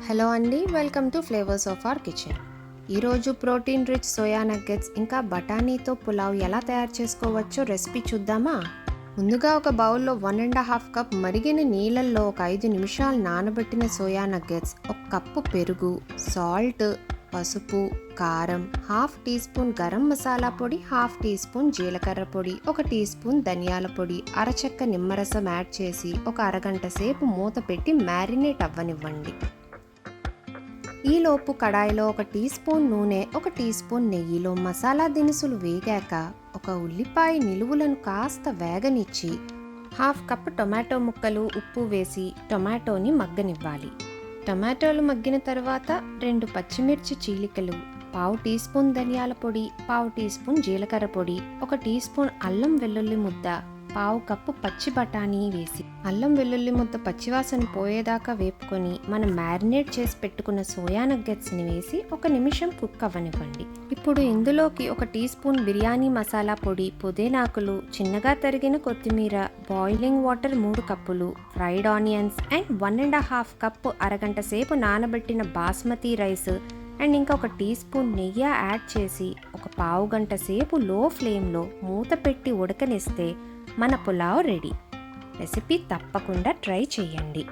Hello అండి, welcome to flavours of our kitchen. ఈరోజు protein rich soya nuggets ఇంకా బఠానీతో పులావ్ ఎలా తయారు చేసుకోవచ్చో రెసిపీ చూద్దామా. ముందుగా ఒక బౌల్లో 1.5 కప్ మరిగిన నీళ్ళల్లో ఒక 5 నిమిషాలు నానబెట్టిన సోయా నగ్గెట్స్, 1 కప్పు పెరుగు, సాల్ట్, పసుపు, కారం, half teaspoon garam masala పొడి, హాఫ్ టీ స్పూన్ జీలకర్ర పొడి, 1 టీ స్పూన్ ధనియాల పొడి, అరచెక్క నిమ్మరసం యాడ్ చేసి ఒక అరగంట సేపు మూత పెట్టి మ్యారినేట్ అవ్వనివ్వండి. ఈలోపు కడాయిలో 1 టీ స్పూన్ నూనె, 1 టీ స్పూన్ నెయ్యిలో మసాలా దినుసులు వేగాక ఒక ఉల్లిపాయ నిలువులను కాస్త వేగనిచ్చి హాఫ్ కప్ టొమాటో ముక్కలు, ఉప్పు వేసి టొమాటోని మగ్గనివ్వాలి. టొమాటోలు మగ్గిన తర్వాత 2 పచ్చిమిర్చి చీలికలు, పావు టీ స్పూన్ ధనియాల పొడి, పావు టీ స్పూన్ జీలకర్ర పొడి, 1 టీ స్పూన్ అల్లం వెల్లుల్లి ముద్ద, పావు కప్పు పచ్చి బఠానీ వేసి అల్లం వెల్లుల్లి ముద్ద పచ్చివాసన పోయేదాకా వేపుకొని మనం మ్యారినేట్ చేసి పెట్టుకున్న సోయా నగ్గెట్స్ని వేసి 1 నిమిషం కుక్ అవ్వనివ్వండి. ఇప్పుడు ఇందులోకి 1 టీ స్పూన్ బిర్యానీ మసాలా పొడి, పుదీనాకులు, చిన్నగా తరిగిన కొత్తిమీర, బాయిలింగ్ వాటర్ 3 కప్పులు, ఫ్రైడ్ ఆనియన్స్ అండ్ 1.5 కప్పు అరగంట సేపు నానబెట్టిన బాస్మతి రైస్ అండ్ ఇంకా 1 టీ స్పూన్ నెయ్యి యాడ్ చేసి ఒక పావు గంట సేపు లో ఫ్లేమ్లో మూత పెట్టి ఉడకనిస్తే మన పులావ్ రెడీ. రెసిపీ తప్పకుండా ట్రై చేయండి.